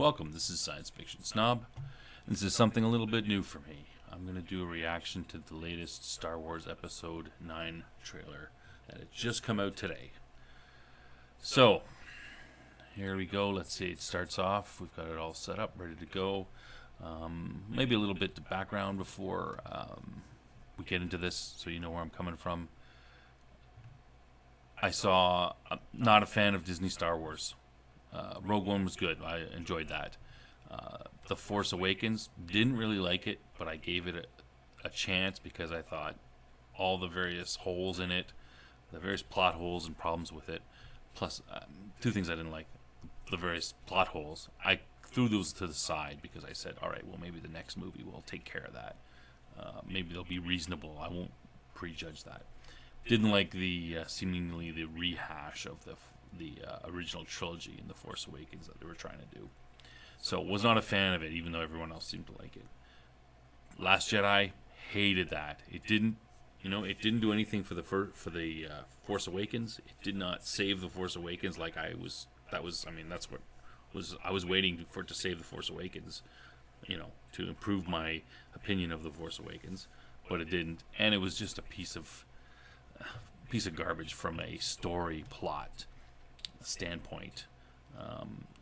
welcome. This is Science Fiction Snob. This is something a little bit new for me. I'm going to do a reaction to the latest Star Wars Episode 9 trailer that had just come out today. So, here we go. Let's see. It starts off. We've got it all set up, ready to go. Maybe a little bit of background before we get into this so you know where I'm coming from. I'm not a fan of Disney Star Wars. Rogue One was good. I enjoyed that. The Force Awakens, didn't really like it, but I gave it a chance because I thought all the various holes in it, the various plot holes and problems with it, plus two things I didn't like, the various plot holes, I threw those to the side because I said, all right, well, maybe the next movie will take care of that. Maybe they'll be reasonable. I won't prejudge that. Didn't like the seemingly the rehash of the original trilogy in The Force Awakens that they were trying to do. So was not a fan of it, even though everyone else seemed to like it. Last Jedi, hated that. It didn't do anything for the Force Awakens. It did not save The Force Awakens like I was waiting for it to save The Force Awakens, to improve my opinion of The Force Awakens, but it didn't, and it was just a piece of garbage from a story plot standpoint,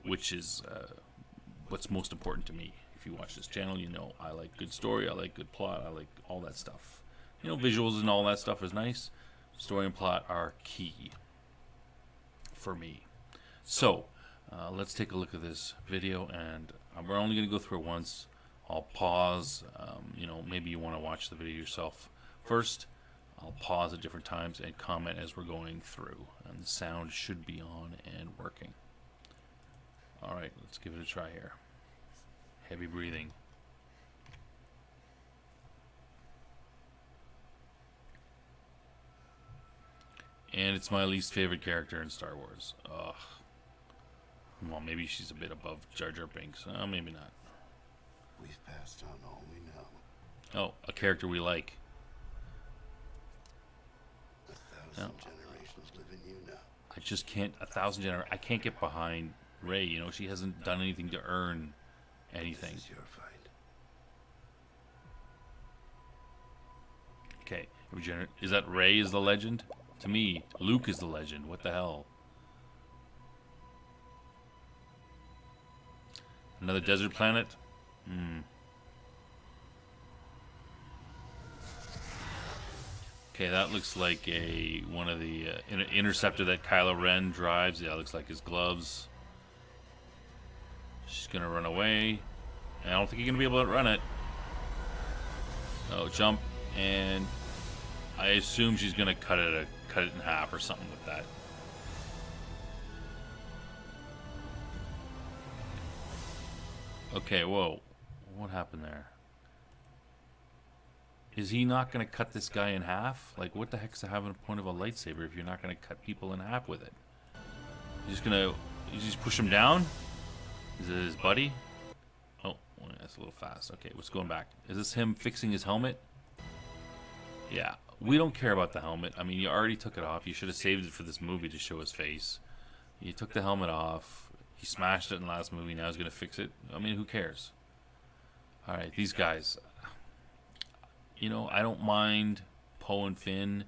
which is what's most important to me. If you watch this channel, you know I like good story, I like good plot, I like all that stuff. Visuals and all that stuff is nice. Story and plot are key for me. So let's take a look at this video, and we're only going to go through it once. I'll pause. Maybe you want to watch the video yourself first. I'll pause at different times and comment as we're going through, and the sound should be on and working. Alright, let's give it a try here. Heavy breathing. And it's my least favorite character in Star Wars. Ugh. Well, maybe she's a bit above Jar Jar Binks. Maybe not. We've passed on all we know. Oh, a character we like. 1,000 generations live in you now. I just can't. I can't get behind Rey. She hasn't done anything to earn anything. This is your fight. Okay, is that Rey is the legend? To me, Luke is the legend. What the hell? Another desert planet? Okay, that looks like one of the interceptor that Kylo Ren drives. Yeah, it looks like his gloves. She's gonna run away. And I don't think you're gonna be able to run it. Oh, jump, and I assume she's gonna cut it in half or something with that. Okay, whoa. What happened there? Is he not going to cut this guy in half? Like, what the heck's the having a point of a lightsaber if you're not going to cut people in half with it? You just push him down? Is it his buddy? Oh, well, that's a little fast. Okay, let's go back. Is this him fixing his helmet? Yeah, we don't care about the helmet. I mean, you already took it off. You should have saved it for this movie to show his face. You took the helmet off. He smashed it in the last movie. Now he's going to fix it. I mean, who cares? Alright, these guys. I don't mind Poe and Finn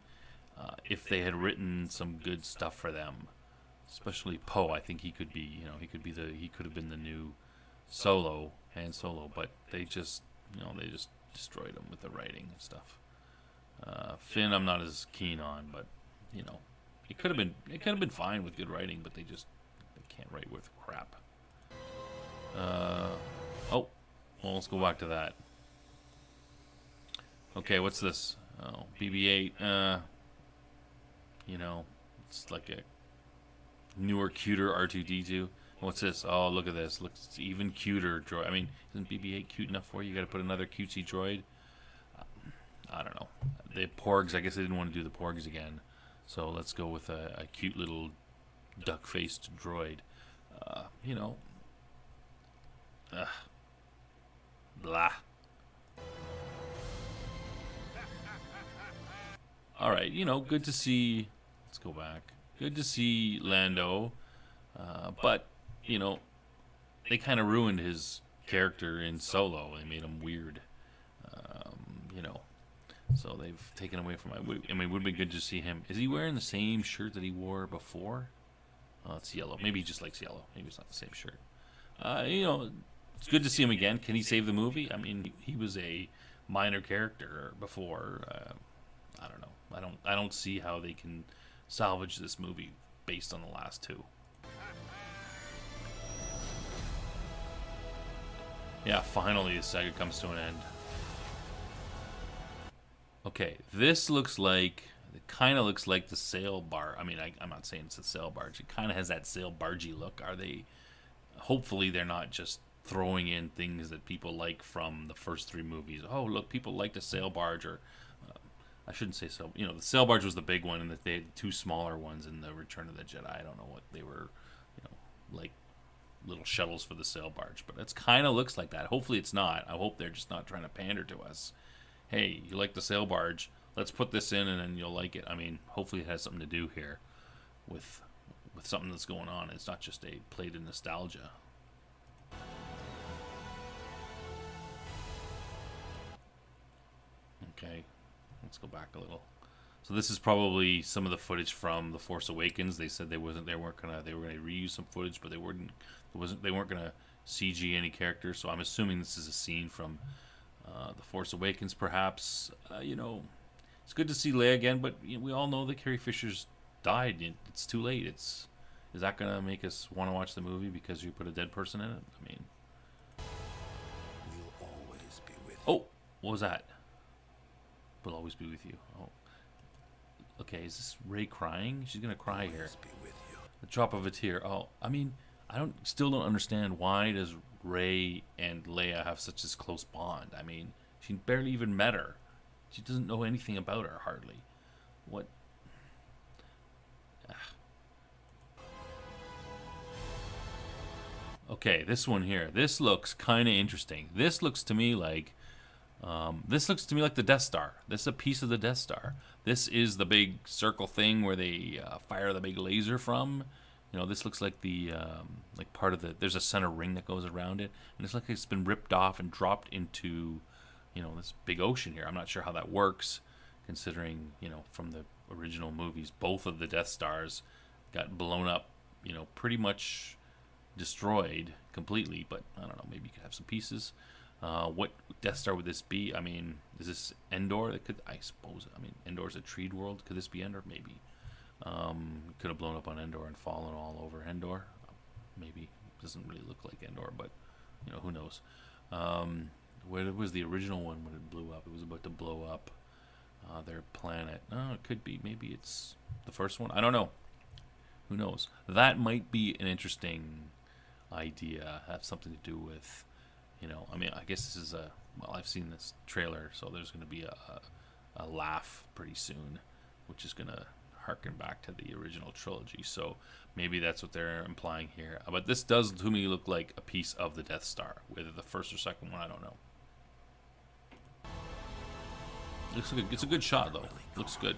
if they had written some good stuff for them. Especially Poe. I think he could be, he could have been the new Han Solo, but they just destroyed him with the writing and stuff. Finn I'm not as keen on, but it could have been fine with good writing, but they can't write with crap. Oh, well, let's go back to that. Okay, what's this? Oh, BB-8. It's like a newer, cuter R2-D2. What's this? Oh, look at this. Looks even cuter droid. I mean, isn't BB-8 cute enough for you? You got to put another cutesy droid. I don't know. The Porgs. I guess they didn't want to do the Porgs again, so let's go with a cute little duck-faced droid. Blah. Alright, good to see. Let's go back. Good to see Lando. But, they kind of ruined his character in Solo. They made him weird, you know. So they've taken away from. I mean, it would be good to see him. Is he wearing the same shirt that he wore before? Oh, it's yellow. Maybe he just likes yellow. Maybe it's not the same shirt. You know, it's good to see him again. Can he save the movie? I mean, he was a minor character before. I don't know. I don't see how they can salvage this movie based on the last two. Yeah, finally the saga comes to an end. Okay, this looks like, it kind of looks like the sail bar. I mean, I'm not saying it's a sail barge. It kind of has that sail bargey look. Are they, hopefully they're not just throwing in things that people like from the first three movies. Oh, look, people liked a sail barge, or I shouldn't say so. You know, the sail barge was the big one, and that they had two smaller ones in the Return of the Jedi. I don't know what they were, you know, like little shuttles for the sail barge, but it kind of looks like that. Hopefully it's not. I hope they're just not trying to pander to us. Hey, you like the sail barge? Let's put this in, and then you'll like it. I mean, hopefully it has something to do here with something that's going on. It's not just a play to nostalgia. Okay, let's go back a little. So this is probably some of the footage from The Force Awakens. They said they were gonna reuse some footage, but they weren't gonna CG any characters. So I'm assuming this is a scene from The Force Awakens, perhaps. You know, it's good to see Leia again, but you know, we all know that Carrie Fisher's died. It's too late. Is that gonna make us want to watch the movie because you put a dead person in it? I mean, We'll always be with you. oh, what was that? Will always be with you. Oh, okay. Is this Rey crying? She's gonna cry here. Always be with you. The drop of a tear. Oh, I mean, still don't understand, why does Rey and Leia have such this close bond? I mean, she barely even met her. She doesn't know anything about her, hardly. What? Ah. Okay, this one here. This looks kind of interesting. This looks to me like the Death Star. This is a piece of the Death Star. This is the big circle thing where they fire the big laser from. You know, this looks like the like part of the. There's a center ring that goes around it, and it's like it's been ripped off and dropped into, you know, this big ocean here. I'm not sure how that works, considering, you know, from the original movies, both of the Death Stars got blown up. You know, pretty much destroyed completely. But I don't know. Maybe you could have some pieces. What Death Star would this be? I mean, is this Endor? That could, I suppose. I mean, Endor's a treed world. Could this be Endor? Maybe. Could have blown up on Endor and fallen all over Endor. Maybe. Doesn't really look like Endor, but you know, who knows? Where was the original one when it blew up? It was about to blow up their planet. Oh, it could be. Maybe it's the first one. I don't know. Who knows? That might be an interesting idea. Have something to do with, you know, I mean, I guess this is I've seen this trailer, so there's going to be a laugh pretty soon, which is going to harken back to the original trilogy. So maybe that's what they're implying here. But this does, to me, look like a piece of the Death Star. Whether the first or second one, I don't know. Looks like it's a good shot, though. Looks good.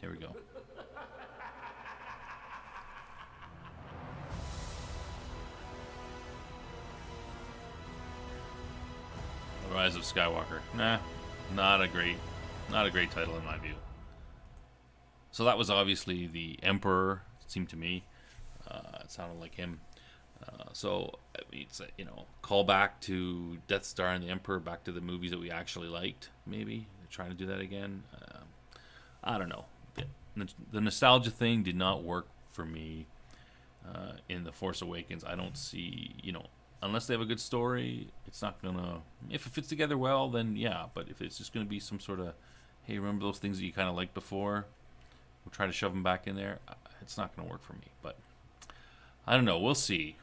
Here we go. Rise of Skywalker. Nah, not a great title in my view. So that was obviously the Emperor. It seemed to me, it sounded like him. So I mean, it's a, you know, call back to Death Star and the Emperor, back to the movies that we actually liked. Maybe they're trying to do that again. I don't know. The nostalgia thing did not work for me in The Force Awakens. I don't see, you know, unless they have a good story, it's not gonna. If it fits together well, then yeah. But if it's just gonna be some sort of, hey, remember those things that you kind of liked before? We'll try to shove them back in there. It's not gonna work for me. But I don't know. We'll see.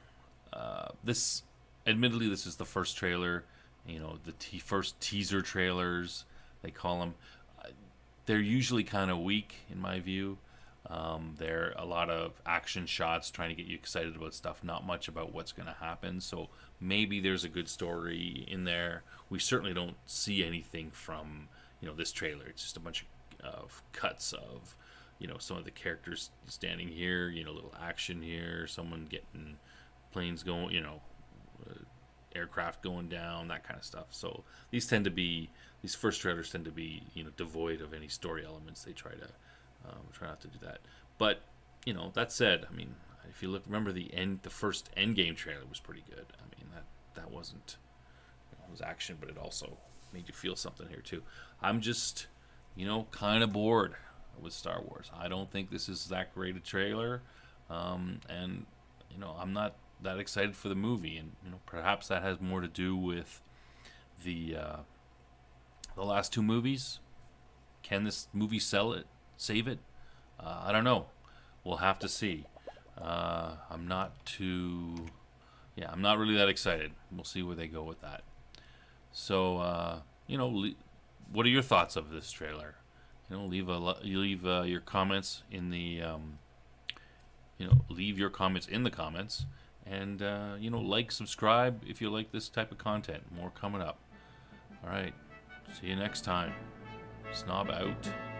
Admittedly, this is the first trailer. You know, the first teaser trailers, they call them. They're usually kind of weak in my view. They're a lot of action shots trying to get you excited about stuff, not much about what's going to happen. So maybe there's a good story in there. We certainly don't see anything from, you know, this trailer. It's just a bunch of cuts of, some of the characters standing here, little action here, someone getting planes going, aircraft going down, that kind of stuff. So these first trailers tend to be devoid of any story elements. They try not to do that. But that said, I mean, if you remember the first Endgame trailer was pretty good. I mean, that wasn't, it was action, but it also made you feel something here too. I'm just kind of bored with Star Wars. I don't think this is that great a trailer, and I'm not that excited for the movie, and perhaps that has more to do with the last two movies. Can this movie save it? I don't know. We'll have to see. I'm not really that excited. We'll see where they go with that. So, what are your thoughts of this trailer? Leave your comments in the leave your comments in the comments, and subscribe if you like this type of content. More coming up. All right, see you next time. Snob out.